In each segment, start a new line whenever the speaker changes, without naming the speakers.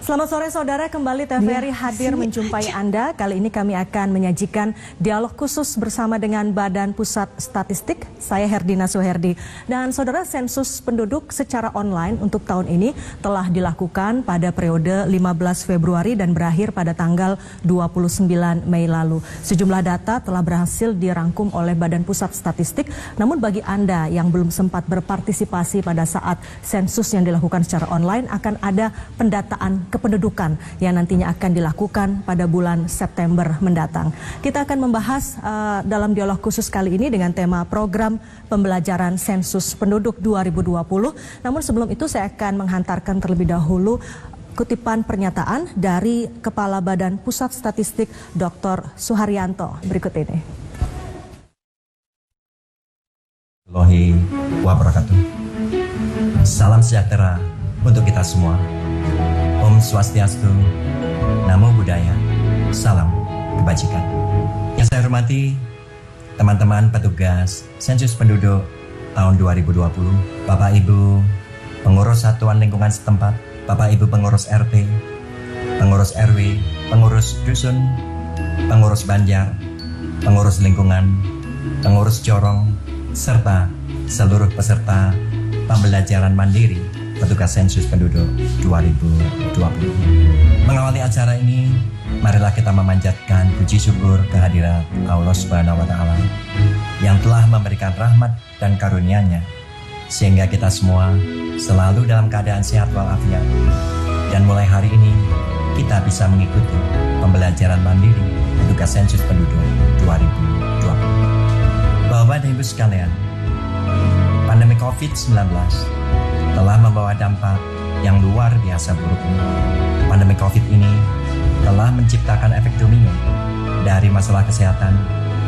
Selamat sore saudara, kembali TVRI hadir menjumpai Anda. Kali ini kami akan menyajikan dialog khusus bersama dengan Badan Pusat Statistik. Saya Herdina Suherdi. Dan saudara, sensus penduduk secara online untuk tahun ini telah dilakukan pada periode 15 Februari dan berakhir pada tanggal 29 Mei lalu. Sejumlah data telah berhasil dirangkum oleh Badan Pusat Statistik. Namun bagi Anda yang belum sempat berpartisipasi pada saat sensus yang dilakukan secara online, akan ada pendataan kependudukan yang nantinya akan dilakukan pada bulan September mendatang. Kita akan membahas dalam dialog khusus kali ini dengan tema program pembelajaran sensus penduduk 2020. Namun sebelum itu saya akan menghantarkan terlebih dahulu kutipan pernyataan dari Kepala Badan Pusat Statistik Dr. Suharyanto berikut ini.
Warahmatullahi wabarakatuh. Salam sejahtera untuk kita semua. Om Swastiastu, Namo Buddhaya, salam kebajikan. Yang saya hormati teman-teman petugas sensus penduduk tahun 2020, Bapak Ibu pengurus satuan lingkungan setempat, Bapak Ibu pengurus RT, pengurus RW, pengurus dusun, pengurus banjar, pengurus lingkungan, pengurus corong, serta seluruh peserta pembelajaran mandiri petugas sensus penduduk 2020. Mengawali acara ini, marilah kita memanjatkan puji syukur kehadirat Allah Subhanahu wa Ta'ala yang telah memberikan rahmat dan karunia-Nya sehingga kita semua selalu dalam keadaan sehat walafiat. Dan mulai hari ini kita bisa mengikuti pembelajaran mandiri petugas sensus penduduk 2020. Bapak dan Ibu sekalian, pandemi COVID-19 telah membawa dampak yang luar biasa buruk. Pandemi COVID ini telah menciptakan efek domino dari masalah kesehatan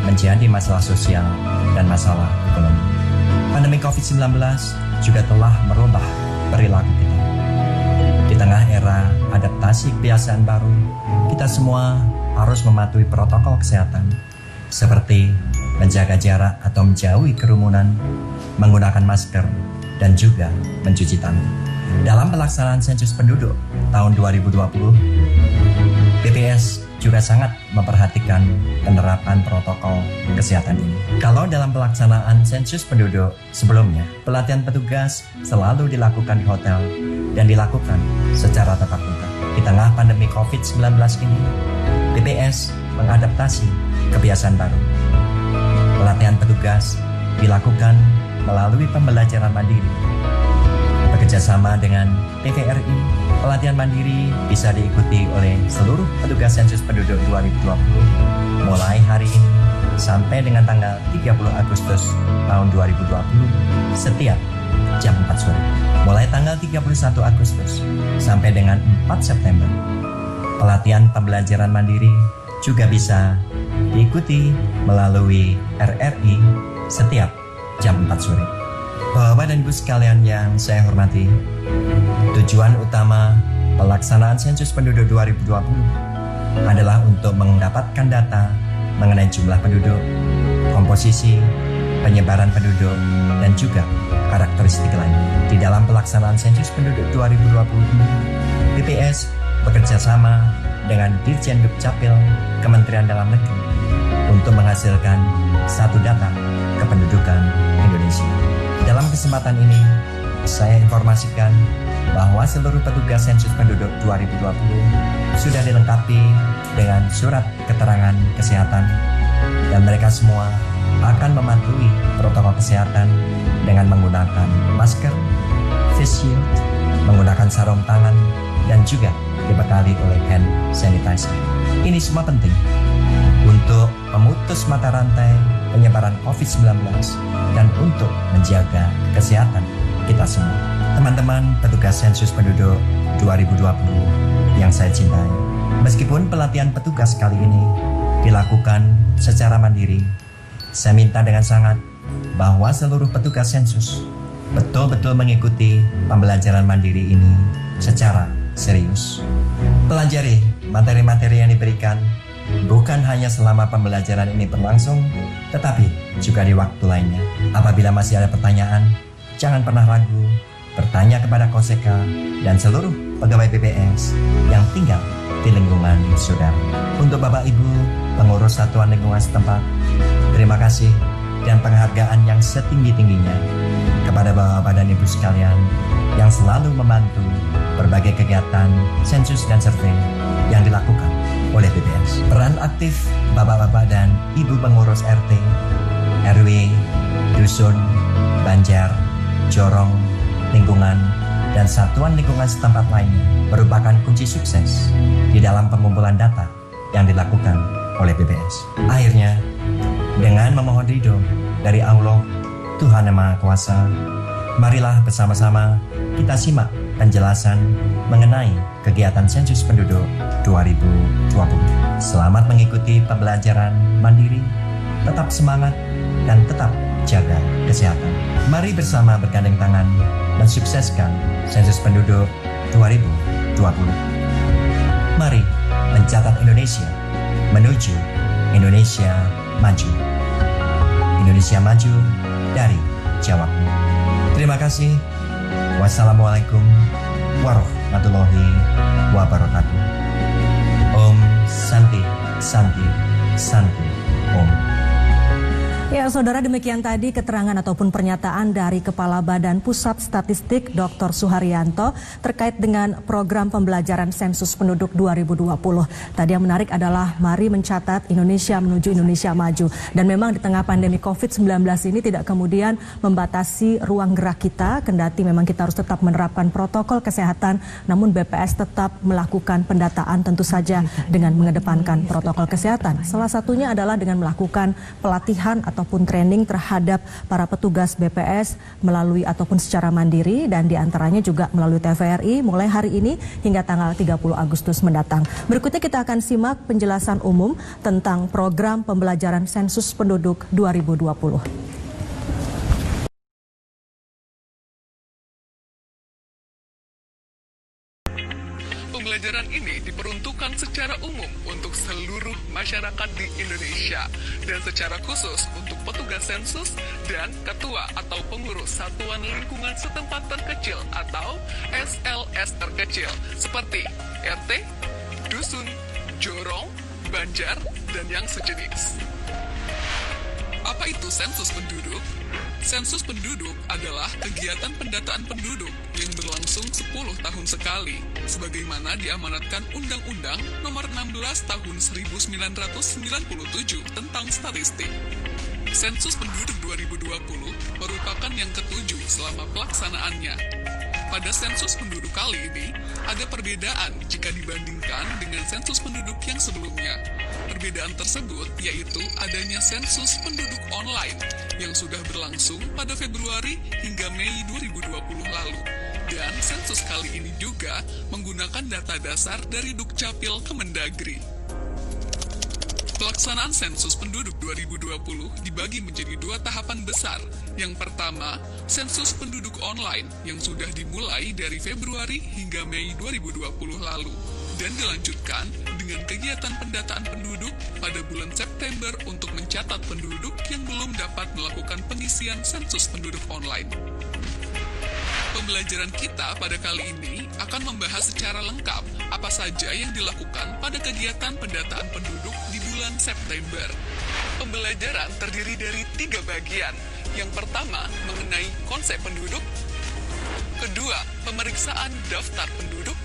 menjadi masalah sosial dan masalah ekonomi. Pandemi COVID-19 juga telah merubah perilaku kita. Di tengah era adaptasi kebiasaan baru, kita semua harus mematuhi protokol kesehatan seperti menjaga jarak atau menjauhi kerumunan, menggunakan masker, dan juga mencuci tangan. Dalam pelaksanaan sensus penduduk tahun 2020, BPS juga sangat memperhatikan penerapan protokol kesehatan ini. Kalau dalam pelaksanaan sensus penduduk sebelumnya, pelatihan petugas selalu dilakukan di hotel dan dilakukan secara tatap muka. Di tengah pandemi COVID-19 ini, BPS mengadaptasi kebiasaan baru. Pelatihan petugas dilakukan melalui pembelajaran mandiri. Bekerjasama dengan TVRI, pelatihan mandiri bisa diikuti oleh seluruh petugas sensus penduduk 2020 mulai hari ini sampai dengan tanggal 30 Agustus tahun 2020 setiap jam 4 sore. Mulai tanggal 31 Agustus sampai dengan 4 September, pelatihan pembelajaran mandiri juga bisa diikuti melalui RRI setiap jam 4 sore. Bapak dan Ibu sekalian yang saya hormati, tujuan utama pelaksanaan sensus penduduk 2020 adalah untuk mendapatkan data mengenai jumlah penduduk, komposisi, penyebaran penduduk, dan juga karakteristik lain. Di dalam pelaksanaan sensus penduduk 2020 ini, BPS bekerja sama dengan Dirjen Dukcapil Kementerian Dalam Negeri untuk menghasilkan satu data kependudukan Indonesia. Dalam kesempatan ini, saya informasikan bahwa seluruh petugas sensus penduduk 2020 sudah dilengkapi dengan surat keterangan kesehatan dan mereka semua akan mematuhi protokol kesehatan dengan menggunakan masker, face shield, menggunakan sarung tangan, dan juga dibekali oleh hand sanitizer. Ini semua penting untuk memutus mata rantai penyebaran COVID-19 dan untuk menjaga kesehatan kita semua. Teman-teman petugas sensus penduduk 2020 yang saya cintai, meskipun pelatihan petugas kali ini dilakukan secara mandiri, saya minta dengan sangat bahwa seluruh petugas sensus betul-betul mengikuti pembelajaran mandiri ini secara serius. Pelajari materi-materi yang diberikan bukan hanya selama pembelajaran ini berlangsung, tetapi juga di waktu lainnya. Apabila masih ada pertanyaan, jangan pernah ragu bertanya kepada Koseka dan seluruh pegawai BPS yang tinggal di lingkungan saudara. Untuk Bapak Ibu pengurus satuan lingkungan setempat, terima kasih dan penghargaan yang setinggi-tingginya kepada Bapak dan Ibu sekalian yang selalu membantu berbagai kegiatan sensus dan survei yang dilakukan oleh BPS. Peran aktif Bapak-Bapak dan Ibu pengurus RT, RW, dusun, banjar, jorong, lingkungan, dan satuan lingkungan setempat lainnya merupakan kunci sukses di dalam pengumpulan data yang dilakukan oleh BPS. Akhirnya, dengan memohon ridho dari Allah, Tuhan Yang Maha Kuasa, marilah bersama-sama kita simak penjelasan mengenai kegiatan sensus penduduk 2020. Selamat mengikuti pembelajaran mandiri, tetap semangat, dan tetap jaga kesehatan. Mari bersama bergandeng tangan mensukseskan sensus penduduk 2020. Mari mencatat Indonesia menuju Indonesia maju. Indonesia maju dari Jawa. Terima kasih. Wassalamualaikum warahmatullahi wabarakatuh. Om Santi Santi Santi Om.
Ya, saudara, demikian tadi keterangan ataupun pernyataan dari Kepala Badan Pusat Statistik Dr. Suharyanto terkait dengan program pembelajaran sensus penduduk 2020. Tadi yang menarik adalah mari mencatat Indonesia menuju Indonesia maju. Dan memang di tengah pandemi COVID-19 ini tidak kemudian membatasi ruang gerak kita, kendati memang kita harus tetap menerapkan protokol kesehatan, namun BPS tetap melakukan pendataan tentu saja dengan mengedepankan protokol kesehatan. Salah satunya adalah dengan melakukan pelatihan ataupun training terhadap para petugas BPS melalui ataupun secara mandiri dan diantaranya juga melalui TVRI mulai hari ini hingga tanggal 30 Agustus mendatang. Berikutnya kita akan simak penjelasan umum tentang program pembelajaran sensus penduduk 2020.
Pembelajaran ini diperuntukkan secara umum untuk seluruh masyarakat di Indonesia dan secara khusus untuk petugas sensus dan ketua atau pengurus satuan lingkungan setempat terkecil atau SLS terkecil seperti RT, dusun, jorong, banjar, dan yang sejenis. Apa itu sensus penduduk? Sensus penduduk adalah kegiatan pendataan penduduk yang berlangsung 10 tahun sekali, sebagaimana diamanatkan Undang-Undang Nomor 16 Tahun 1997 tentang statistik. Sensus penduduk 2020 merupakan yang ketujuh selama pelaksanaannya. Pada sensus penduduk kali ini, ada perbedaan jika dibandingkan dengan sensus penduduk yang sebelumnya. Perbedaan tersebut yaitu adanya sensus penduduk online yang sudah berlangsung pada Februari hingga Mei 2020 lalu. Dan sensus kali ini juga menggunakan data dasar dari Dukcapil Kemendagri. Pelaksanaan sensus penduduk 2020 dibagi menjadi dua tahapan besar. Yang pertama, sensus penduduk online yang sudah dimulai dari Februari hingga Mei 2020 lalu dan dilanjutkan dengan kegiatan pendataan penduduk pada bulan September untuk mencatat penduduk yang belum dapat melakukan pengisian sensus penduduk online. Pembelajaran kita pada kali ini akan membahas secara lengkap apa saja yang dilakukan pada kegiatan pendataan penduduk di bulan September. Pembelajaran terdiri dari 3 bagian. Yang pertama, mengenai konsep penduduk. Kedua, pemeriksaan daftar penduduk.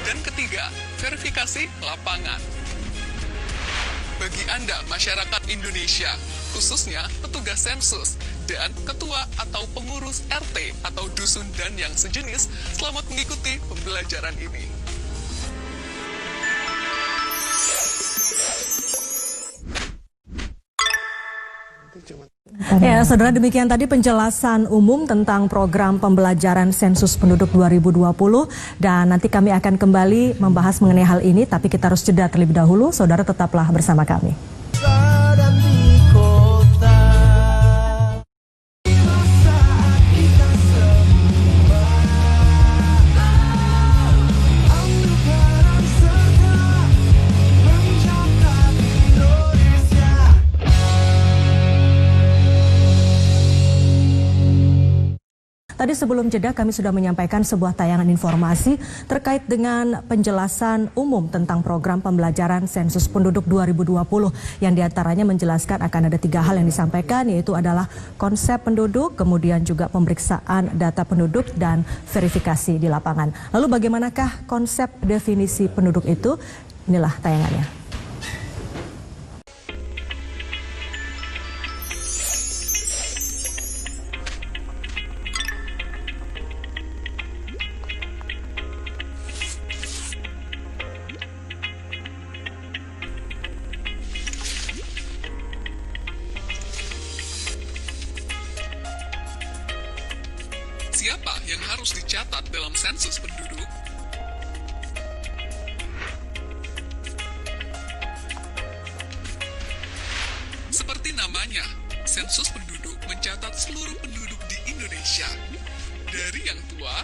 Dan ketiga, verifikasi lapangan. Bagi Anda, masyarakat Indonesia, khususnya petugas sensus, dan ketua atau pengurus RT atau dusun dan yang sejenis, selamat mengikuti pembelajaran ini.
Ya, saudara, demikian tadi penjelasan umum tentang program pembelajaran sensus penduduk 2020 dan nanti kami akan kembali membahas mengenai hal ini, tapi kita harus jeda terlebih dahulu. Saudara tetaplah bersama kami. Tadi sebelum jeda kami sudah menyampaikan sebuah tayangan informasi terkait dengan penjelasan umum tentang program pembelajaran sensus penduduk 2020 yang diantaranya menjelaskan akan ada 3 hal yang disampaikan, yaitu adalah konsep penduduk, kemudian juga pemeriksaan data penduduk dan verifikasi di lapangan. Lalu bagaimanakah konsep definisi penduduk itu? Inilah tayangannya.
Siapa yang harus dicatat dalam sensus penduduk? Seperti namanya, sensus penduduk mencatat seluruh penduduk di Indonesia, dari yang tua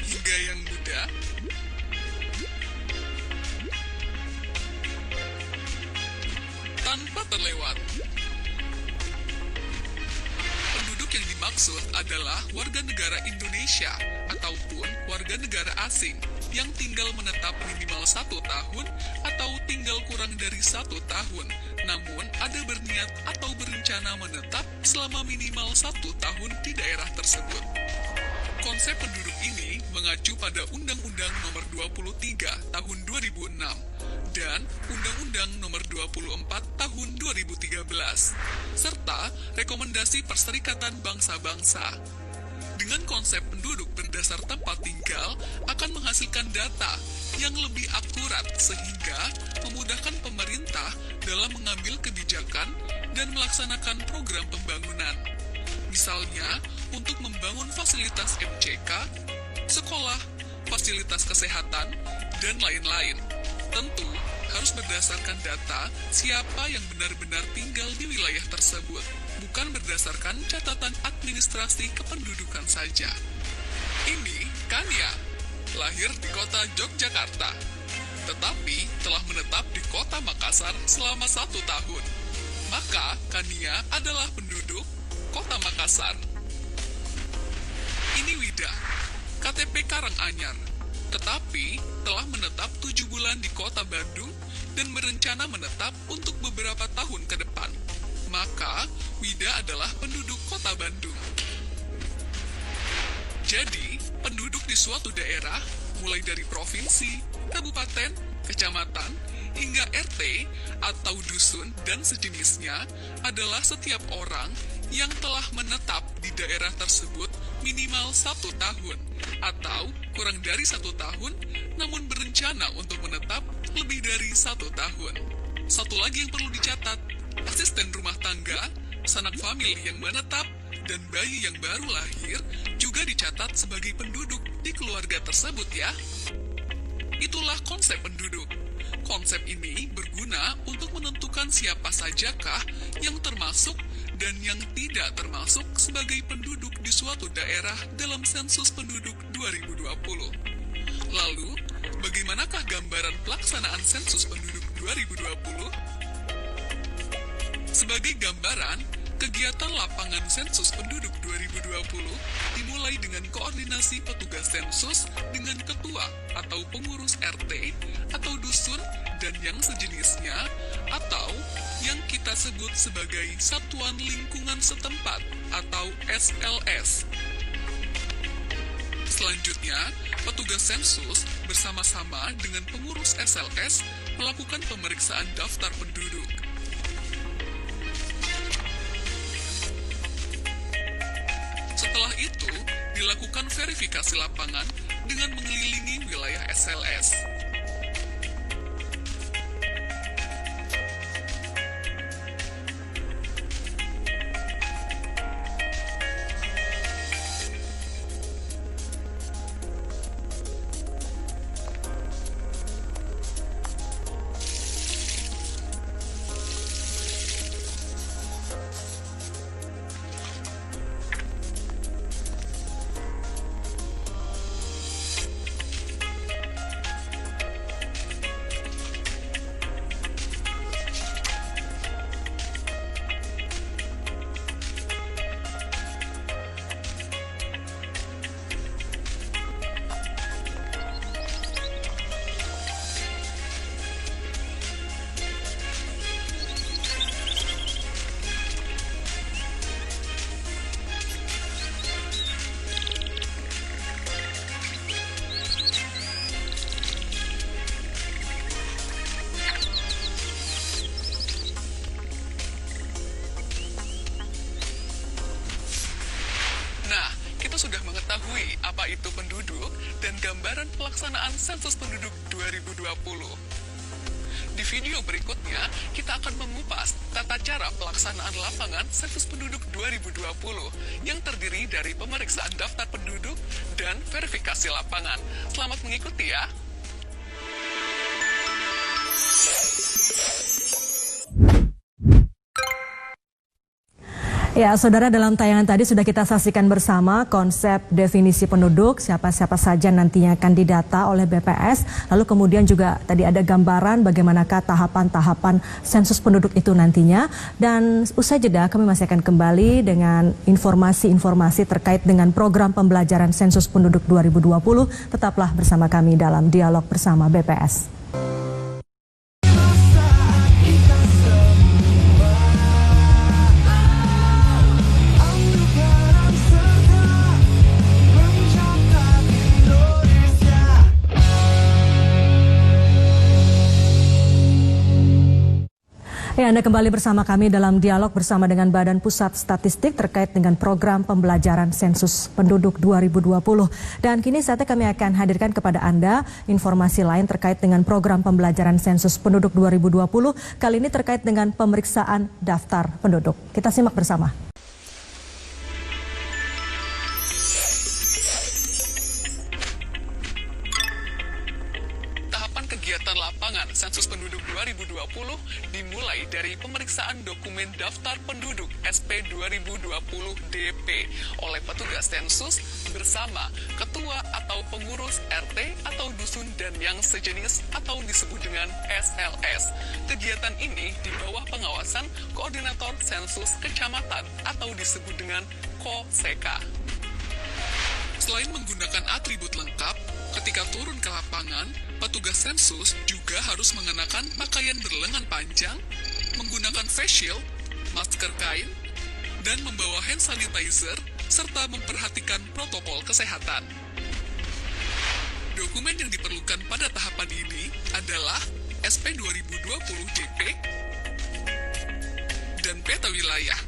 hingga yang muda, tanpa terlewat. Penduduk yang dimaksud adalah warga negara Indonesia ataupun warga negara asing yang tinggal menetap minimal 1 tahun atau tinggal kurang dari 1 tahun, namun ada berniat atau berencana menetap selama minimal 1 tahun di daerah tersebut. Konsep penduduk ini mengacu pada Undang-Undang Nomor 23 Tahun 2006 dan Undang-Undang Nomor 24 Tahun 2013, serta Rekomendasi Perserikatan Bangsa-Bangsa. Dengan konsep penduduk berdasar tempat tinggal akan menghasilkan data yang lebih akurat sehingga memudahkan pemerintah dalam mengambil kebijakan dan melaksanakan program pembangunan. Misalnya, untuk membangun fasilitas MCK, sekolah, fasilitas kesehatan, dan lain-lain. Tentu harus berdasarkan data siapa yang benar-benar tinggal di wilayah tersebut, bukan berdasarkan catatan administrasi kependudukan saja. Ini Kania, lahir di kota Yogyakarta, tetapi telah menetap di kota Makassar selama 1 tahun. Maka Kania adalah penduduk kota Makassar. Ini Wida, KTP Karanganyar, tetapi telah menetap 7 bulan di kota Bandung dan berencana menetap untuk beberapa tahun ke depan. Maka, Wida adalah penduduk kota Bandung. Jadi, penduduk di suatu daerah, mulai dari provinsi, kabupaten, kecamatan, hingga RT atau dusun dan sejenisnya adalah setiap orang yang telah menetap di daerah tersebut minimal 1 tahun atau kurang dari 1 tahun namun berencana untuk menetap lebih dari 1 tahun. Satu lagi yang perlu dicatat, asisten rumah tangga, sanak famili yang menetap, dan bayi yang baru lahir juga dicatat sebagai penduduk di keluarga tersebut ya. Itulah konsep penduduk. Konsep ini berguna untuk menentukan siapa sajakah yang termasuk dan yang tidak termasuk sebagai penduduk di suatu daerah dalam sensus penduduk 2020. Lalu, bagaimanakah gambaran pelaksanaan sensus penduduk 2020? Sebagai gambaran, kegiatan lapangan sensus penduduk 2020 dimulai dengan koordinasi petugas sensus dengan ketua atau pengurus RT atau dusun dan yang sejenisnya atau yang kita sebut sebagai Satuan Lingkungan Setempat atau SLS. Selanjutnya, petugas sensus bersama-sama dengan pengurus SLS melakukan pemeriksaan daftar penduduk. Setelah itu, dilakukan verifikasi lapangan dengan mengelilingi wilayah SLS. mengetahui apa itu penduduk dan gambaran pelaksanaan sensus penduduk 2020. Di video berikutnya, kita akan mengupas tata cara pelaksanaan lapangan sensus penduduk 2020 yang terdiri dari pemeriksaan daftar penduduk dan verifikasi lapangan. Selamat mengikuti ya!
Ya, saudara, dalam tayangan tadi sudah kita saksikan bersama konsep definisi penduduk, siapa-siapa saja nantinya akan didata oleh BPS. Lalu kemudian juga tadi ada gambaran bagaimanakah tahapan-tahapan sensus penduduk itu nantinya. Dan usai jeda kami masih akan kembali dengan informasi-informasi terkait dengan program pembelajaran sensus penduduk 2020. Tetaplah bersama kami dalam dialog bersama BPS. Ya, Anda kembali bersama kami dalam dialog bersama dengan Badan Pusat Statistik terkait dengan program pembelajaran sensus penduduk 2020. Dan kini saatnya kami akan hadirkan kepada Anda informasi lain terkait dengan program pembelajaran sensus penduduk 2020. Kali ini terkait dengan pemeriksaan daftar penduduk. Kita simak bersama.
Kegiatan lapangan sensus penduduk 2020 dimulai dari pemeriksaan dokumen daftar penduduk SP 2020 DP oleh petugas sensus bersama ketua atau pengurus RT atau dusun dan yang sejenis atau disebut dengan SLS. Kegiatan ini di bawah pengawasan Koordinator Sensus Kecamatan atau disebut dengan KOSEKA. Selain menggunakan atribut lengkap, ketika turun ke lapangan, petugas sensus juga harus mengenakan pakaian berlengan panjang, menggunakan face shield, masker kain, dan membawa hand sanitizer, serta memperhatikan protokol kesehatan. Dokumen yang diperlukan pada tahapan ini adalah SP 2020 DP dan peta wilayah.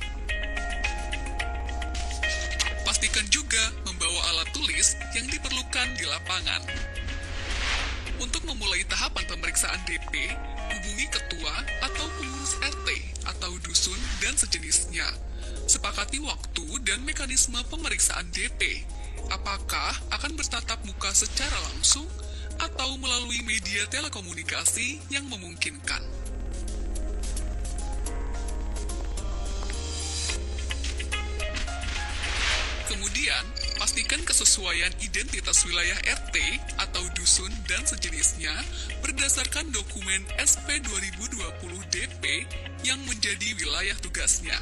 Pastikan juga membawa alat tulis yang diperlukan di lapangan. Untuk memulai tahapan pemeriksaan DP, hubungi ketua atau pengurus RT atau dusun dan sejenisnya. Sepakati waktu dan mekanisme pemeriksaan DP. Apakah akan bertatap muka secara langsung atau melalui media telekomunikasi yang memungkinkan. Kemudian, pastikan kesesuaian identitas wilayah RT atau dusun dan sejenisnya berdasarkan dokumen SP 2020 DP yang menjadi wilayah tugasnya.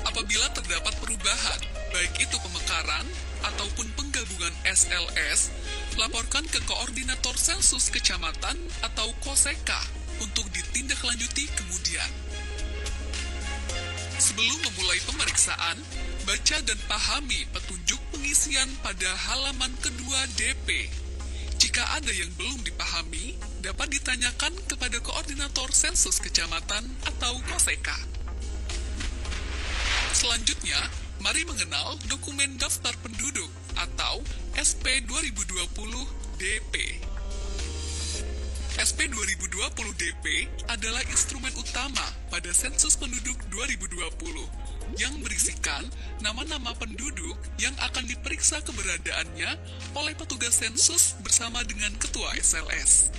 Apabila terdapat perubahan, baik itu pemekaran ataupun penggabungan SLS, laporkan ke Koordinator Sensus Kecamatan atau KOSEKA untuk ditindaklanjuti kemudian. Sebelum memulai pemeriksaan, baca dan pahami petunjuk pengisian pada halaman kedua DP. Jika ada yang belum dipahami, dapat ditanyakan kepada Koordinator Sensus Kecamatan atau KOSEKA. Selanjutnya, mari mengenal dokumen daftar penduduk atau SP 2020 DP. SP 2020 DP adalah instrumen utama pada sensus penduduk 2020 yang berisikan nama-nama penduduk yang akan diperiksa keberadaannya oleh petugas sensus bersama dengan ketua SLS.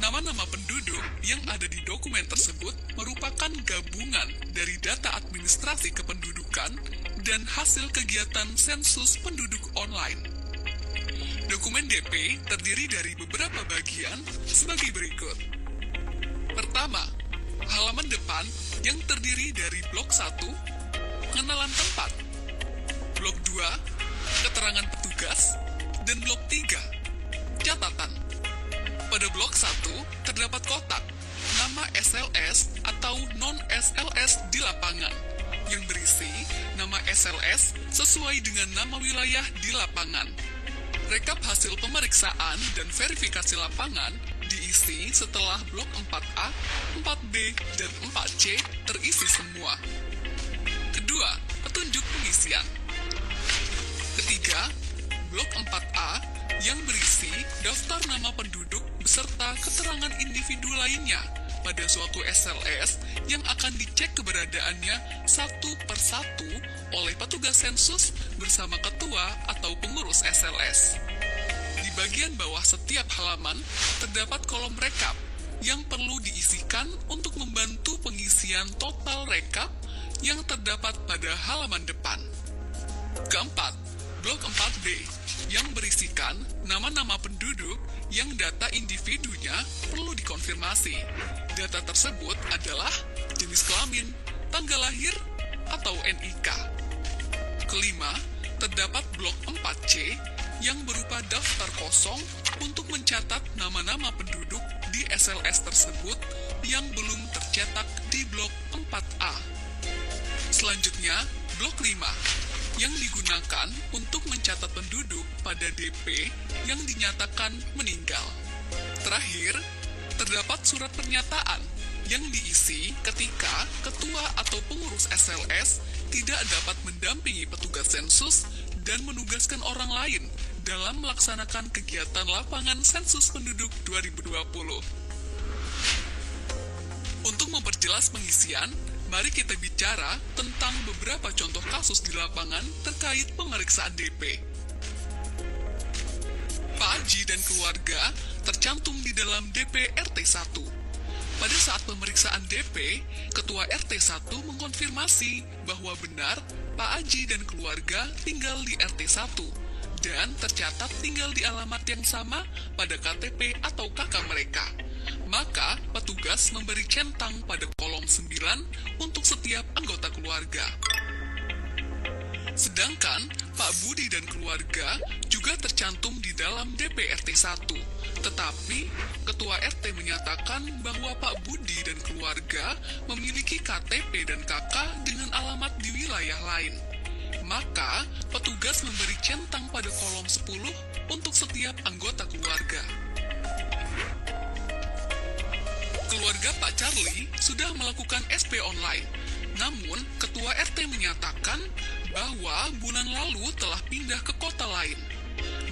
Nama-nama penduduk yang ada di dokumen tersebut merupakan gabungan dari data administrasi kependudukan dan hasil kegiatan sensus penduduk online. Dokumen DP terdiri dari beberapa bagian sebagai berikut. Pertama, halaman depan yang terdiri dari blok 1, pengenalan tempat, blok 2, keterangan petugas, dan blok 3, catatan. Pada blok 1 terdapat kotak nama SLS atau non-SLS di lapangan yang berisi nama SLS sesuai dengan nama wilayah di lapangan. Rekap hasil pemeriksaan dan verifikasi lapangan diisi setelah blok 4A, 4B, dan 4C terisi semua. Kedua, petunjuk pengisian. Ketiga, blok 4A yang berisi daftar nama penduduk beserta keterangan individu lainnya pada suatu SLS yang akan dicek keberadaannya satu persatu oleh petugas sensus bersama ketua atau pengurus SLS. Di bagian bawah setiap halaman terdapat kolom rekap yang perlu diisikan untuk membantu pengisian total rekap yang terdapat pada halaman depan. Keempat, blok 4B yang berisikan nama-nama penduduk yang data individunya perlu dikonfirmasi. Data tersebut adalah jenis kelamin, tanggal lahir, atau NIK. Kelima, terdapat blok 4C yang berupa daftar kosong untuk mencatat nama-nama penduduk di SLS tersebut yang belum tercetak di blok 4A. Selanjutnya, blok 5 yang digunakan untuk mencatat penduduk pada DP yang dinyatakan meninggal. Terakhir, terdapat surat pernyataan yang diisi ketika ketua atau pengurus SLS tidak dapat mendampingi petugas sensus dan menugaskan orang lain dalam melaksanakan kegiatan lapangan sensus penduduk 2020. Untuk memperjelas pengisian, mari kita bicara tentang beberapa contoh kasus di lapangan terkait pemeriksaan DP. Pak Haji dan keluarga tercantum di dalam DP RT 1. Pada saat pemeriksaan DP, Ketua RT 1 mengkonfirmasi bahwa benar Pak Haji dan keluarga tinggal di RT 1 dan tercatat tinggal di alamat yang sama pada KTP atau KK mereka. Maka, petugas memberi centang pada kolom 9 untuk setiap anggota keluarga. Sedangkan, Pak Budi dan keluarga juga tercantum di dalam DP RT 1. Tetapi, Ketua RT menyatakan bahwa Pak Budi dan keluarga memiliki KTP dan KK dengan alamat di wilayah lain. Maka, petugas memberi centang pada kolom 10 untuk setiap anggota keluarga. Keluarga Pak Charlie sudah melakukan SP online, namun Ketua RT menyatakan bahwa bulan lalu telah pindah ke kota lain.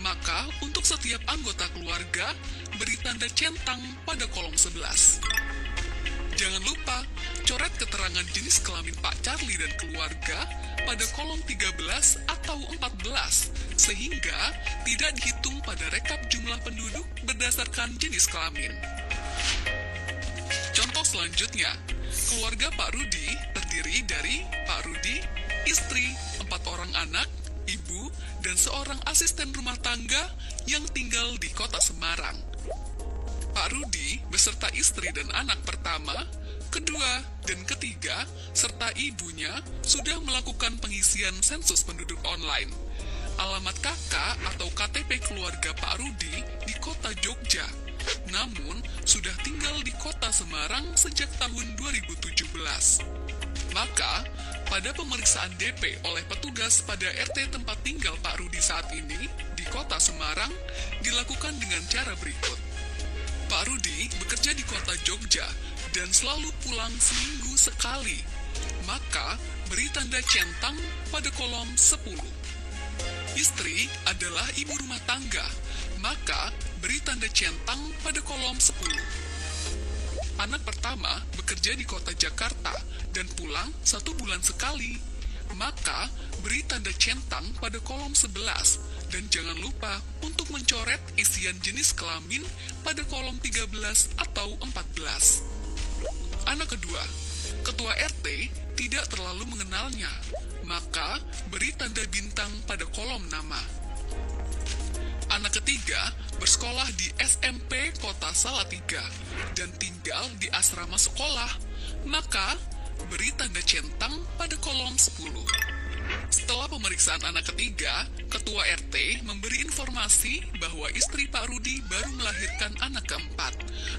Maka, untuk setiap anggota keluarga, beri tanda centang pada kolom 11. Jangan lupa, coret keterangan jenis kelamin Pak Charlie dan keluarga pada kolom 13 atau 14, sehingga tidak dihitung pada rekap jumlah penduduk berdasarkan jenis kelamin. Contoh selanjutnya, keluarga Pak Rudi terdiri dari Pak Rudi, istri, 4 orang anak, ibu, dan seorang asisten rumah tangga yang tinggal di kota Semarang. Pak Rudi beserta istri dan anak pertama, kedua, dan ketiga, serta ibunya sudah melakukan pengisian sensus penduduk online. Alamat KK atau KTP keluarga Pak Rudi di kota Jogja, namun sudah tinggal di kota Semarang sejak tahun 2017. Maka, pada pemeriksaan DP oleh petugas pada RT tempat tinggal Pak Rudi saat ini di kota Semarang dilakukan dengan cara berikut. Pak Rudi bekerja di kota Jogja dan selalu pulang seminggu sekali. Maka, beri tanda centang pada kolom 10. Istri adalah ibu rumah tangga, maka beri tanda centang pada kolom 10. Anak pertama bekerja di kota Jakarta dan pulang 1 bulan sekali, maka beri tanda centang pada kolom 11 dan jangan lupa untuk mencoret isian jenis kelamin pada kolom 13 atau 14. Anak kedua, Ketua RT tidak terlalu mengenalnya, maka beri tanda bintang pada kolom nama. Anak ketiga bersekolah di SMP Kota Salatiga dan tinggal di asrama sekolah, maka beri tanda centang pada kolom 10. Setelah pemeriksaan anak ketiga, Ketua RT memberi informasi bahwa istri Pak Rudi baru melahirkan anak keempat.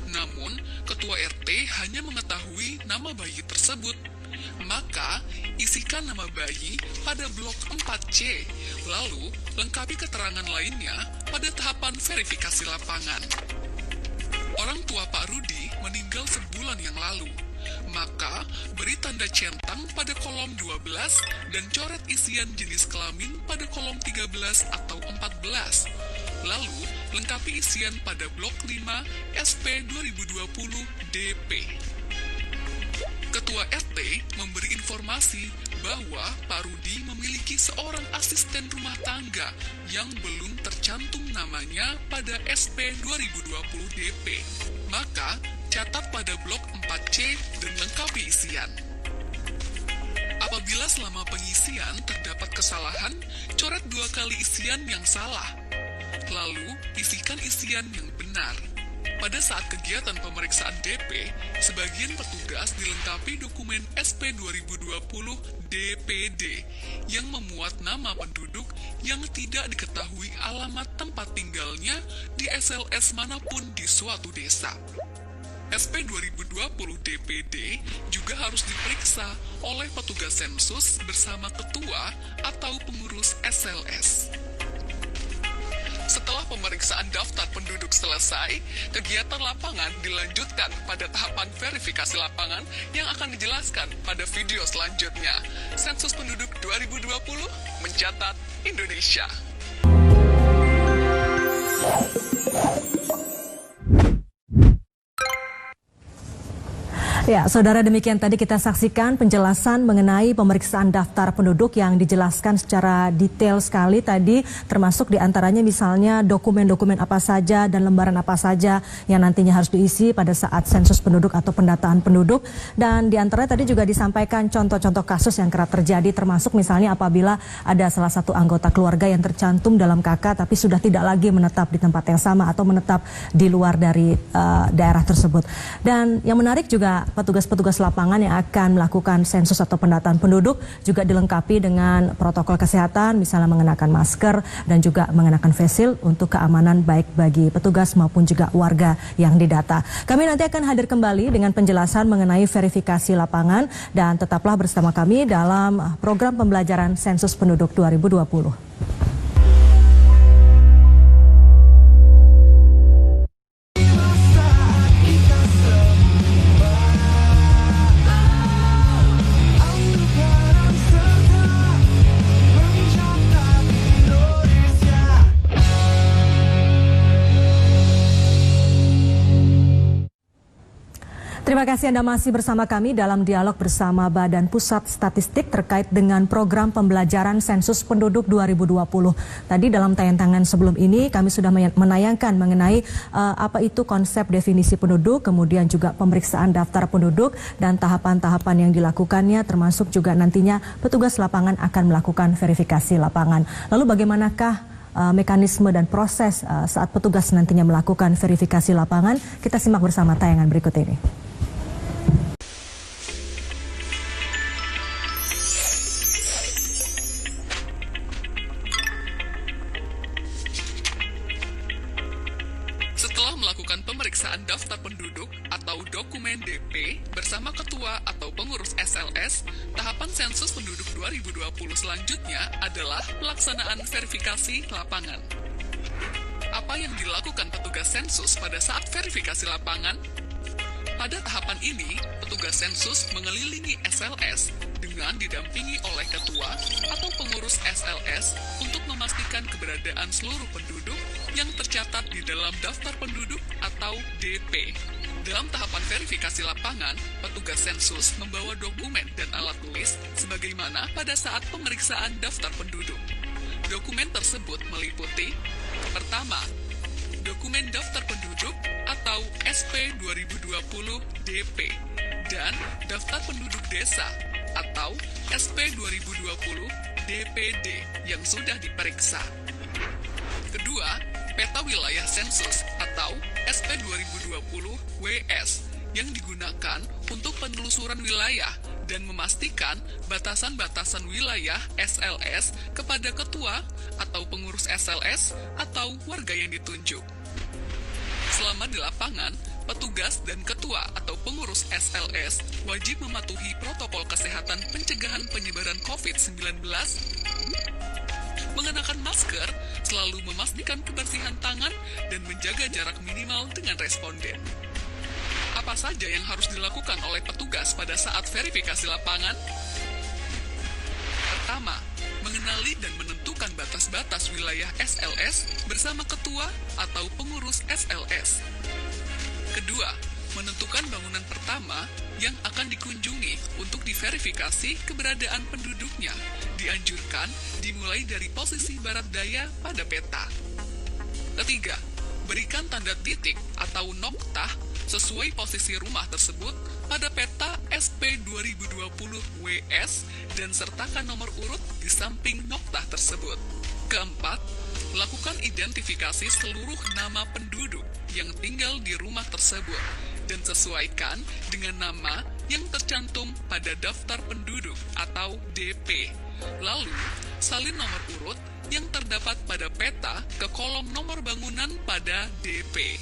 Namun, Ketua RT hanya mengetahui nama bayi tersebut. Maka, isikan nama bayi pada blok 4C, lalu lengkapi keterangan lainnya pada tahapan verifikasi lapangan. Orang tua Pak Rudi meninggal sebulan yang lalu, maka beri tanda centang pada kolom 12 dan coret isian jenis kelamin pada kolom 13 atau 14. Lalu, lengkapi isian pada blok 5 SP 2020 DP. Ketua RT memberi informasi bahwa Pak Rudi memiliki seorang asisten rumah tangga yang belum tercantum namanya pada SP 2020 DP. Maka, catat pada blok 4C dan lengkapi isian. Apabila selama pengisian terdapat kesalahan, coret 2 kali isian yang salah. Lalu, isikan isian yang benar. Pada saat kegiatan pemeriksaan DP, sebagian petugas dilengkapi dokumen SP 2020 DPD yang memuat nama penduduk yang tidak diketahui alamat tempat tinggalnya di SLS manapun di suatu desa. SP 2020 DPD juga harus diperiksa oleh petugas sensus bersama ketua atau pengurus SLS. Setelah pemeriksaan daftar penduduk selesai, kegiatan lapangan dilanjutkan pada tahapan verifikasi lapangan yang akan dijelaskan pada video selanjutnya. Sensus Penduduk 2020 mencatat Indonesia.
Ya, saudara, demikian tadi kita saksikan penjelasan mengenai pemeriksaan daftar penduduk yang dijelaskan secara detail sekali tadi, termasuk diantaranya misalnya dokumen-dokumen apa saja dan lembaran apa saja yang nantinya harus diisi pada saat sensus penduduk atau pendataan penduduk. Dan diantaranya tadi juga disampaikan contoh-contoh kasus yang kerap terjadi, termasuk misalnya apabila ada salah satu anggota keluarga yang tercantum dalam KK tapi sudah tidak lagi menetap di tempat yang sama atau menetap di luar dari daerah tersebut. Dan yang menarik juga petugas-petugas lapangan yang akan melakukan sensus atau pendataan penduduk juga dilengkapi dengan protokol kesehatan, misalnya mengenakan masker dan juga mengenakan face shield untuk keamanan baik bagi petugas maupun juga warga yang didata. Kami nanti akan hadir kembali dengan penjelasan mengenai verifikasi lapangan dan tetaplah bersama kami dalam program pembelajaran sensus penduduk 2020. Terima kasih Anda masih bersama kami dalam dialog bersama Badan Pusat Statistik terkait dengan program pembelajaran sensus penduduk 2020. Tadi dalam tayangan sebelum ini kami sudah menayangkan mengenai apa itu konsep definisi penduduk, kemudian juga pemeriksaan daftar penduduk dan tahapan-tahapan yang dilakukannya, termasuk juga nantinya petugas lapangan akan melakukan verifikasi lapangan. Lalu bagaimanakah mekanisme dan proses saat petugas nantinya melakukan verifikasi lapangan? Kita simak bersama tayangan berikut ini.
Pemeriksaan daftar penduduk atau dokumen DP bersama ketua atau pengurus SLS, tahapan sensus penduduk 2020 selanjutnya adalah pelaksanaan verifikasi lapangan. Apa yang dilakukan petugas sensus pada saat verifikasi lapangan? Pada tahapan ini, petugas sensus mengelilingi SLS dengan didampingi oleh ketua atau pengurus SLS untuk memastikan keberadaan seluruh penduduk yang tercatat di dalam daftar penduduk atau DP. Dalam tahapan verifikasi lapangan, petugas sensus membawa dokumen dan alat tulis sebagaimana pada saat pemeriksaan daftar penduduk. Dokumen tersebut meliputi: pertama, dokumen daftar penduduk atau SP 2020 DP dan daftar penduduk desa atau SP 2020 DPD yang sudah diperiksa. Kedua, peta wilayah sensus atau SP 2020 WS yang digunakan untuk penelusuran wilayah dan memastikan batasan-batasan wilayah SLS kepada ketua atau pengurus SLS atau warga yang ditunjuk. Selama di lapangan, petugas dan ketua atau pengurus SLS wajib mematuhi protokol kesehatan pencegahan penyebaran COVID-19, mengenakan masker, selalu memastikan kebersihan tangan, dan menjaga jarak minimal dengan responden. apa saja yang harus dilakukan oleh petugas pada saat verifikasi lapangan? Pertama, mengenali dan menentukan batas-batas wilayah SLS bersama ketua atau pengurus SLS. Kedua, menentukan bangunan pertama yang akan dikunjungi untuk diverifikasi keberadaan penduduknya. Dianjurkan dimulai dari posisi barat daya pada peta. Ketiga, berikan tanda titik atau noktah sesuai posisi rumah tersebut pada peta SP 2020 WS dan sertakan nomor urut di samping noktah tersebut. Keempat, lakukan identifikasi seluruh nama penduduk yang tinggal di rumah tersebut dan sesuaikan dengan nama yang tercantum pada daftar penduduk atau DP. Lalu, salin nomor urut yang terdapat pada peta ke kolom nomor bangunan pada DP.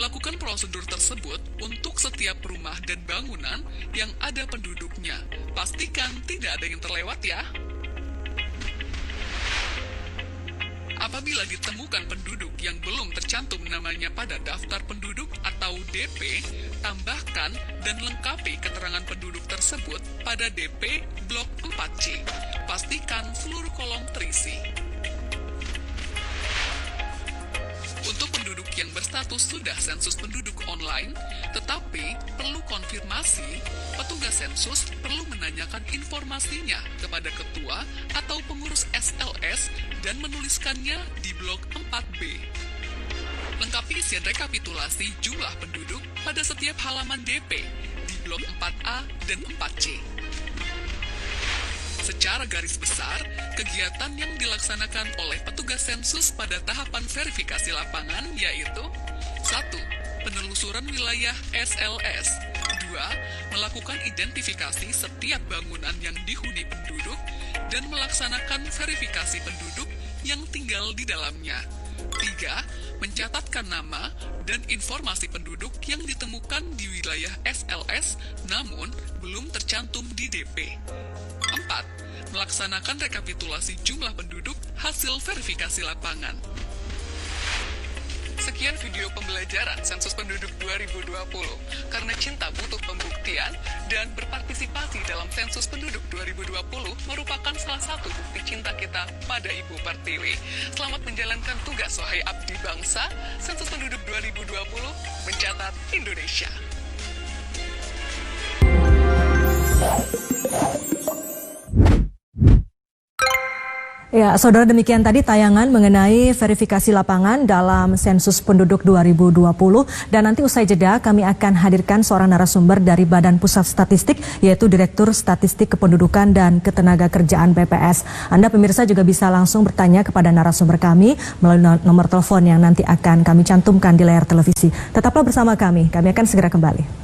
Lakukan prosedur tersebut untuk setiap rumah dan bangunan yang ada penduduknya. Pastikan tidak ada yang terlewat ya. Apabila ditemukan penduduk yang belum tercantum namanya pada daftar penduduk atau DP, tambahkan dan lengkapi keterangan penduduk tersebut pada DP Blok 4C. Pastikan seluruh kolom terisi. Untuk penduduk yang berstatus sudah sensus penduduk online, tetapi perlu konfirmasi, petugas sensus perlu menanyakan informasinya kepada ketua atau pengurus SLS dan menuliskannya di blok 4B. Lengkapi isian rekapitulasi jumlah penduduk pada setiap halaman DP di blok 4A dan 4C. Secara garis besar, kegiatan yang dilaksanakan oleh petugas sensus pada tahapan verifikasi lapangan yaitu 1. Penelusuran wilayah SLS. 2. Melakukan identifikasi setiap bangunan yang dihuni penduduk dan melaksanakan verifikasi penduduk yang tinggal di dalamnya. 3. Mencatatkan nama dan informasi penduduk yang ditemukan di wilayah SLS namun belum tercantum di DP. 4. Melaksanakan rekapitulasi jumlah penduduk hasil verifikasi lapangan. Sekian video pembelajaran Sensus Penduduk 2020. Karena cinta butuh pembuktian dan berpartisipasi dalam Sensus Penduduk 2020 merupakan salah satu bukti cinta kita pada Ibu Pertiwi. Selamat menjalankan tugas wahai abdi bangsa. Sensus Penduduk 2020 mencatat Indonesia.
Ya, saudara, demikian tadi tayangan mengenai verifikasi lapangan dalam Sensus Penduduk 2020. Dan nanti usai jeda kami akan hadirkan seorang narasumber dari Badan Pusat Statistik, yaitu Direktur Statistik Kependudukan dan Ketenagakerjaan BPS. Anda pemirsa juga bisa langsung bertanya kepada narasumber kami melalui nomor telepon yang nanti akan kami cantumkan di layar televisi. Tetaplah bersama kami akan segera kembali.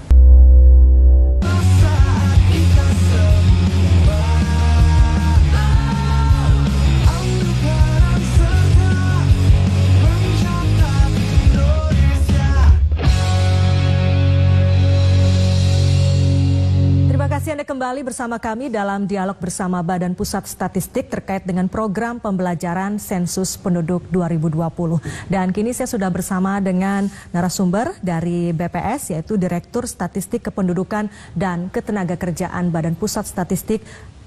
Anda kembali bersama kami dalam dialog bersama Badan Pusat Statistik terkait dengan program pembelajaran Sensus Penduduk 2020. Dan kini saya sudah bersama dengan narasumber dari BPS, yaitu Direktur Statistik Kependudukan dan Ketenagakerjaan Badan Pusat Statistik,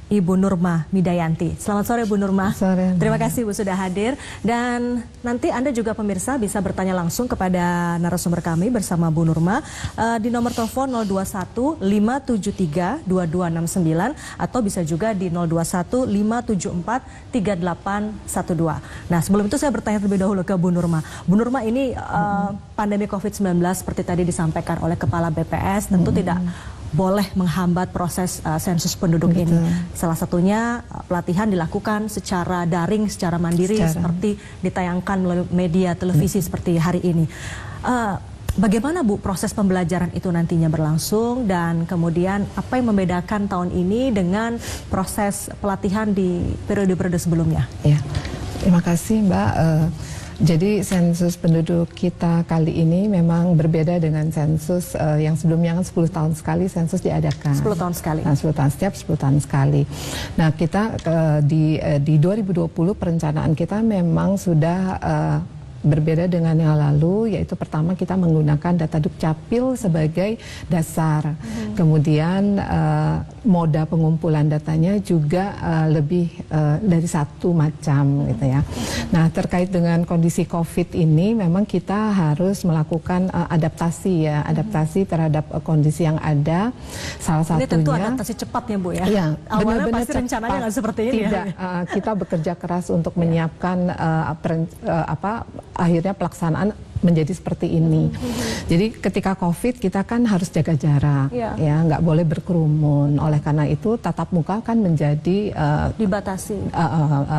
Ibu Nurma Midayanti. Selamat sore Bu Nurma.
Sore.
Terima kasih Bu sudah hadir. Dan nanti Anda juga pemirsa bisa bertanya langsung kepada narasumber kami bersama Bu Nurma di nomor telepon 021 573 2269 atau bisa juga di 021 574 3812. Nah, sebelum itu saya bertanya terlebih dahulu ke Bu Nurma. Bu Nurma, ini pandemi COVID-19 seperti tadi disampaikan oleh Kepala BPS tentu tidak boleh menghambat proses sensus penduduk ini. Salah satunya pelatihan dilakukan secara daring, secara mandiri, seperti ditayangkan melalui media televisi seperti hari ini. Bagaimana Bu proses pembelajaran itu nantinya berlangsung, dan kemudian apa yang membedakan tahun ini dengan proses pelatihan di periode-periode sebelumnya?
Ya, terima kasih Mbak. Jadi sensus penduduk kita kali ini memang berbeda dengan sensus yang sebelumnya, kan 10 tahun sekali sensus diadakan.
10 tahun sekali.
Nah, 10 tahun, setiap 10 tahun sekali. Nah, kita di 2020 perencanaan kita memang sudah berbeda dengan yang lalu, yaitu pertama kita menggunakan data Dukcapil sebagai dasar. Kemudian moda pengumpulan datanya juga lebih dari satu macam gitu ya. Nah, terkait dengan kondisi COVID ini memang kita harus melakukan adaptasi ya, adaptasi terhadap kondisi yang ada. Salah satunya
ini tentu adaptasi cepat ya Bu ya.
Iya,
awalnya
benar-benar
pasti rencananya nggak seperti ini
tidak,
ya.
Kita bekerja keras untuk menyiapkan akhirnya pelaksanaan menjadi seperti ini. Jadi ketika COVID kita kan harus jaga jarak, ya nggak boleh berkerumun. Oleh karena itu tatap muka kan menjadi
dibatasi,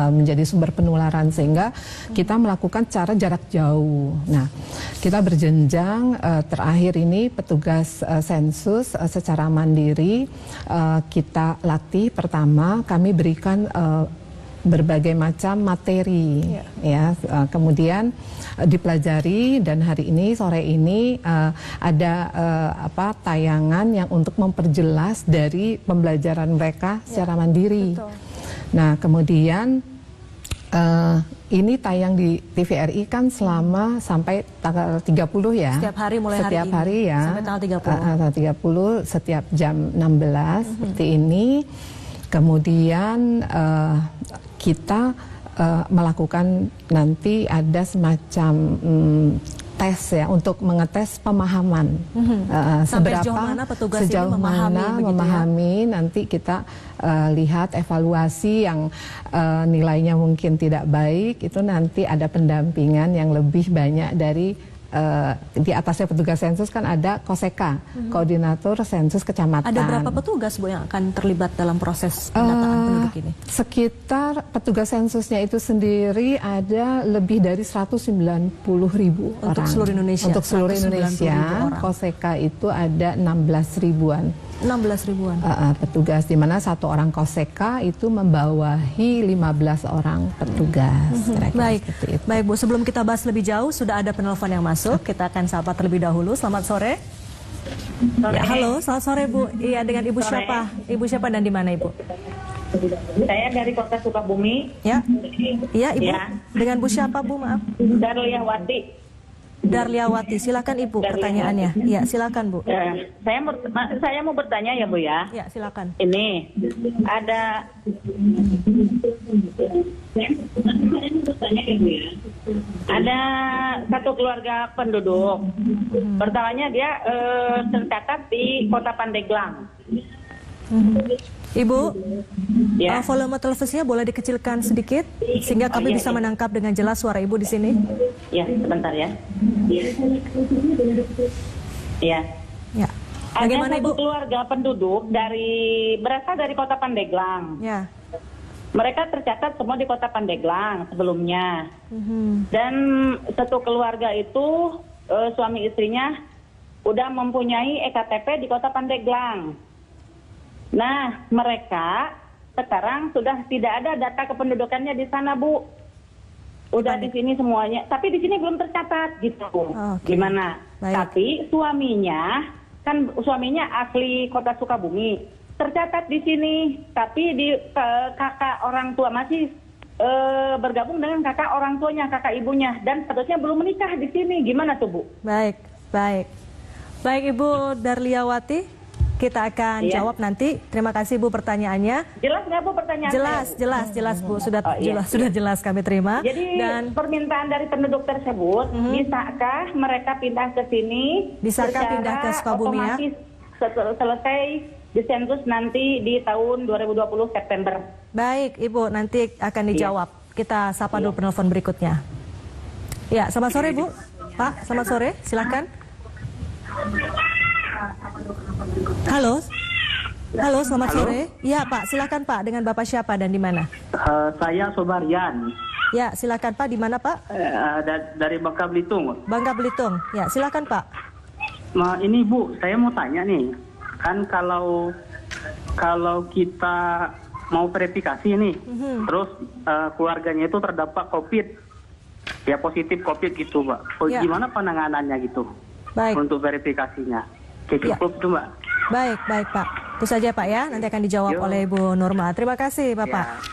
menjadi sumber penularan, sehingga kita melakukan cara jarak jauh. Nah, kita berjenjang. Terakhir ini petugas sensus secara mandiri kita latih. Pertama kami berikan berbagai macam materi, ya. Kemudian dipelajari, dan hari ini sore ini ada tayangan yang untuk memperjelas dari pembelajaran mereka secara mandiri.
Betul.
Nah, kemudian ini tayang di TVRI kan selama sampai tanggal 30 ya.
Setiap hari mulai
setiap
hari ini
ya.
sampai tanggal 30.
Setiap jam 16 seperti ini. Kemudian kita melakukan nanti ada semacam tes ya untuk mengetes pemahaman.
Sampai sejauh mana petugas ini
memahami, nanti kita lihat evaluasi yang nilainya mungkin tidak baik, itu nanti ada pendampingan yang lebih banyak dari di atasnya petugas sensus kan ada KOSEKA, koordinator sensus kecamatan.
Ada berapa petugas Bu yang akan terlibat dalam proses pendataan penduduk ini?
Sekitar petugas sensusnya itu sendiri ada lebih dari 190.000 orang.
Untuk seluruh Indonesia?
Untuk seluruh Indonesia, KOSEKA itu ada 16 ribuan.
16 ribuan
petugas, di mana satu orang KOSEKA itu membawahi 15 orang petugas.
Baik, baik Bu. Sebelum kita bahas lebih jauh, sudah ada penelpon yang masuk. Kita akan sapa terlebih dahulu. Selamat sore. Ya, halo, selamat sore Bu. Iya, dengan Ibu siapa? Ibu siapa dan di mana Ibu?
Saya dari Kota Sukabumi.
Ya, iya Ibu.
Ya.
Dengan Bu siapa Bu? Maaf.
Darliawati.
Darliawati, silakan Ibu pertanyaannya. Ya, silakan Bu.
Saya mau bertanya ya Bu ya.
Ya, silakan.
Ini ada satu keluarga penduduk. Pertamanya dia tercatat di Kota Pandeglang.
Ibu,
Ya.
volume televisinya boleh dikecilkan sedikit sehingga kami bisa menangkap dengan jelas suara Ibu di sini.
Ya, sebentar ya. Ya.
Ya.
Ada
Bagaimana
satu
Ibu?
keluarga penduduk berasal dari Kota Pandeglang.
Ya.
Mereka tercatat semua di Kota Pandeglang sebelumnya. Dan satu keluarga itu suami istrinya udah mempunyai EKTP di Kota Pandeglang. Nah, mereka sekarang sudah tidak ada data kependudukannya di sana, Bu. Udah di sini semuanya, tapi di sini belum tercatat gitu. Gimana?
Baik.
Tapi suaminya asli Kota Sukabumi, tercatat di sini, tapi di kakak orang tua masih bergabung dengan kakak orang tuanya, kakak ibunya, dan statusnya belum menikah di sini. Gimana tuh, Bu?
Baik, baik. Baik Ibu Darliawati, kita akan jawab nanti. Terima kasih Bu pertanyaannya.
Jelas nggak Bu pertanyaan
Jelas Bu. Sudah jelas kami terima.
Jadi permintaan dari penduduk tersebut, bisakah mereka pindah ke sini?
Bisakah pindah ke Sukabumi ya?
Otomatis selesai disensus nanti di tahun 2020 September.
Baik Ibu, nanti akan dijawab. Kita sapa dulu penelpon berikutnya. Ya, selamat sore Bu. Pak, selamat sore. Silakan. Halo, selamat sore. Ya Pak, silakan Pak. Dengan Bapak siapa dan di mana?
Saya Sobarian.
Ya, silakan Pak. Di mana Pak?
Dari Bangka Belitung.
Bangka Belitung. Ya, silakan Pak.
Ini Bu, saya mau tanya nih. Kan kalau kita mau verifikasi nih, terus keluarganya itu terdampak COVID, ya positif COVID gitu, Mbak. Gimana penanganannya gitu?
Baik.
Untuk verifikasinya. Cukup tuh, Mbak.
Baik Pak. Itu saja Pak ya. Nanti akan dijawab oleh Ibu Nurma. Terima kasih Bapak.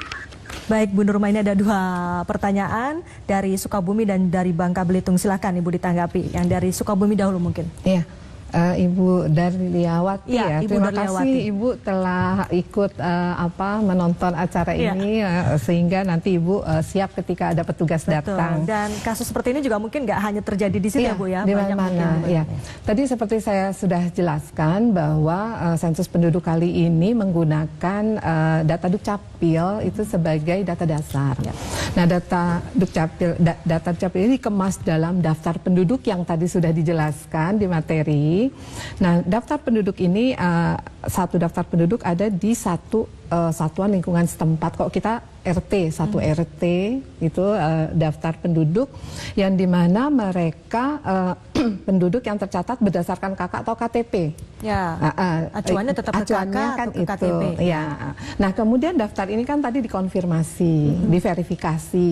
Baik Bu Nurma, ini ada 2 pertanyaan dari Sukabumi dan dari Bangka Belitung. Silahkan Ibu ditanggapi. Yang dari Sukabumi dahulu mungkin.
Iya. Ibu Darliawati
ya, Ibu
terima
Darliawati.
kasih Ibu telah ikut menonton acara ini sehingga nanti Ibu siap ketika ada petugas datang.
Dan kasus seperti ini juga mungkin nggak hanya terjadi di sini ya Bu ya,
di
banyak
mana-mana. Ya. Tadi seperti saya sudah jelaskan bahwa sensus penduduk kali ini menggunakan data Dukcapil itu sebagai data dasar. Ya. Nah, data Dukcapil ini dikemas dalam daftar penduduk yang tadi sudah dijelaskan di materi. Nah, daftar penduduk ini satu daftar penduduk ada di satu satuan lingkungan setempat. Kalau kita RT, satu RT itu daftar penduduk yang dimana mereka penduduk yang tercatat berdasarkan KK atau KTP.
Ya, acuannya tetap ke KK
kan
atau ke KTP.
Ya. Nah, kemudian daftar ini kan tadi dikonfirmasi, diverifikasi,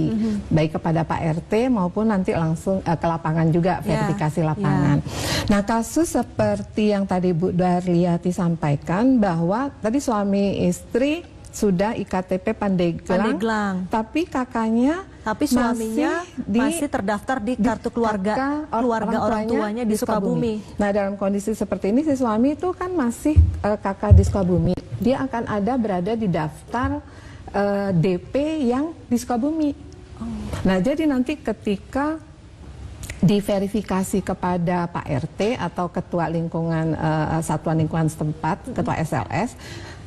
baik kepada Pak RT maupun nanti langsung ke lapangan juga, verifikasi lapangan. Nah, kasus seperti yang tadi Bu Darliati sampaikan bahwa tadi suami istri sudah IKTP Pandeglang, tapi kakaknya,
suaminya masih terdaftar di kartu keluarga orang tuanya di Sukabumi.
Nah, dalam kondisi seperti ini si suami itu kan masih kakak di Sukabumi, dia akan berada di daftar DP yang di Sukabumi. Nah, jadi nanti ketika diverifikasi kepada Pak RT atau ketua lingkungan satuan lingkungan setempat, ketua SLS,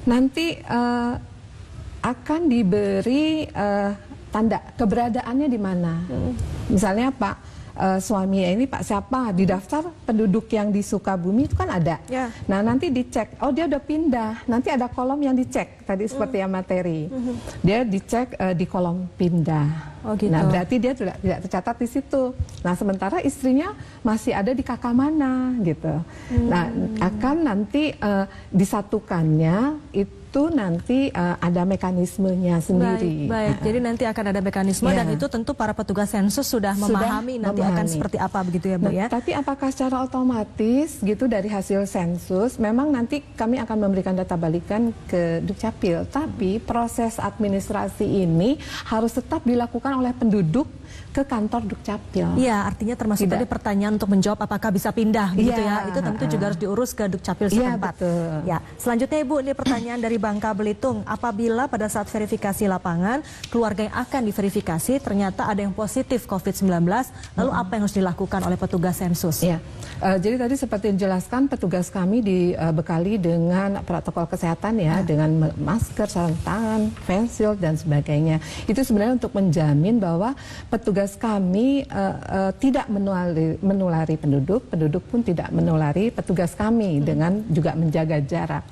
nanti akan diberi tanda keberadaannya di mana. Misalnya Pak suami ini Pak siapa di daftar penduduk yang di Sukabumi itu kan ada. Nah, nanti dicek, oh dia udah pindah, nanti ada kolom yang dicek tadi seperti yang materi. Dia dicek di kolom pindah.
Oh, gitu.
Nah, berarti dia tidak tercatat di situ. Nah, sementara istrinya masih ada di kakak mana gitu. Nah, akan nanti disatukannya itu nanti ada mekanismenya sendiri.
Baik. Jadi nanti akan ada mekanisme dan itu tentu para petugas sensus sudah memahami nanti akan seperti apa begitu ya Bu ya.
Tapi apakah secara otomatis gitu dari hasil sensus memang nanti kami akan memberikan data balikan ke Dukcapil, tapi proses administrasi ini harus tetap dilakukan oleh penduduk ke kantor Dukcapil.
Iya, artinya termasuk tadi pertanyaan untuk menjawab apakah bisa pindah begitu ya. Itu tentu juga harus diurus ke Dukcapil setempat. Ya, selanjutnya Ibu, ini pertanyaan dari Bangka Belitung. Apabila pada saat verifikasi lapangan keluarga yang akan diverifikasi ternyata ada yang positif COVID-19, lalu apa yang harus dilakukan oleh petugas sensus?
Ya. Jadi tadi seperti dijelaskan petugas kami dibekali dengan protokol kesehatan dengan masker, sarung tangan, face shield dan sebagainya. Itu sebenarnya untuk menjamin bahwa petugas kami tidak menulari penduduk pun tidak menulari petugas kami dengan juga menjaga jarak.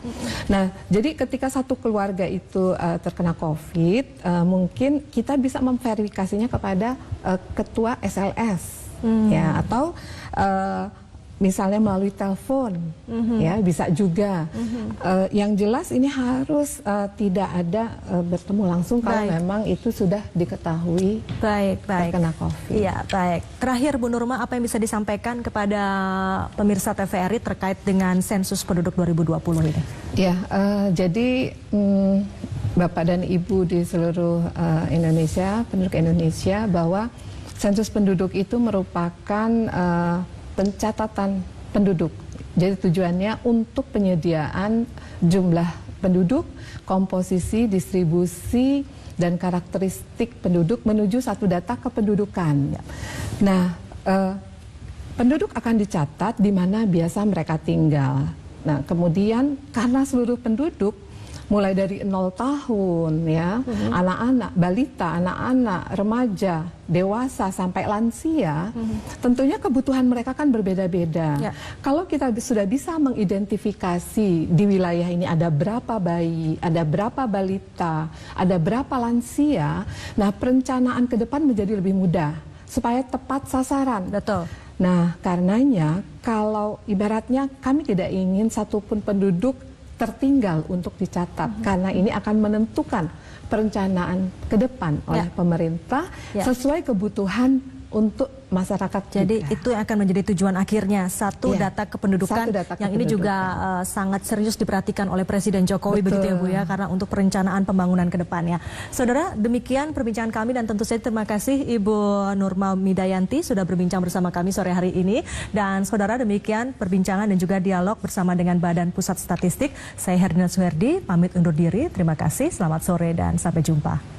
Nah, jadi ketika satu keluarga itu terkena COVID, mungkin kita bisa memverifikasinya kepada ketua SLS, ya, atau misalnya melalui telepon, ya bisa juga. Yang jelas ini harus tidak ada bertemu langsung kalau memang itu sudah diketahui terkena COVID.
Iya, baik. Terakhir Bu Nurma, apa yang bisa disampaikan kepada pemirsa TVRI terkait dengan sensus penduduk 2020 ini?
Ya, jadi Bapak dan Ibu di seluruh Indonesia, penduduk Indonesia, bahwa sensus penduduk itu merupakan pencatatan penduduk. Jadi tujuannya untuk penyediaan jumlah penduduk, komposisi, distribusi, dan karakteristik penduduk menuju satu data kependudukan. Nah, penduduk akan dicatat di mana biasa mereka tinggal. Nah, kemudian karena seluruh penduduk mulai dari 0 tahun ya, anak-anak, balita, anak-anak, remaja, dewasa sampai lansia, tentunya kebutuhan mereka kan berbeda-beda. Kalau kita sudah bisa mengidentifikasi di wilayah ini ada berapa bayi, ada berapa balita, ada berapa lansia, nah perencanaan ke depan menjadi lebih mudah supaya tepat sasaran.
Betul.
Nah, karenanya kalau ibaratnya kami tidak ingin satupun penduduk tertinggal untuk dicatat, karena ini akan menentukan perencanaan ke depan oleh pemerintah sesuai kebutuhan untuk masyarakat.
Jadi
juga.
itu yang akan menjadi tujuan akhirnya, satu
Iya,
data kependudukan
satu data
yang ini juga sangat serius diperhatikan oleh Presiden Jokowi.
Betul.
Begitu ya Bu ya, karena untuk perencanaan pembangunan ke depannya. Saudara, demikian perbincangan kami dan tentu saja terima kasih Ibu Nurma Midayanti sudah berbincang bersama kami sore hari ini. Dan saudara, demikian perbincangan dan juga dialog bersama dengan Badan Pusat Statistik. Saya Herdina Suherdi, pamit undur diri. Terima kasih, selamat sore dan sampai jumpa.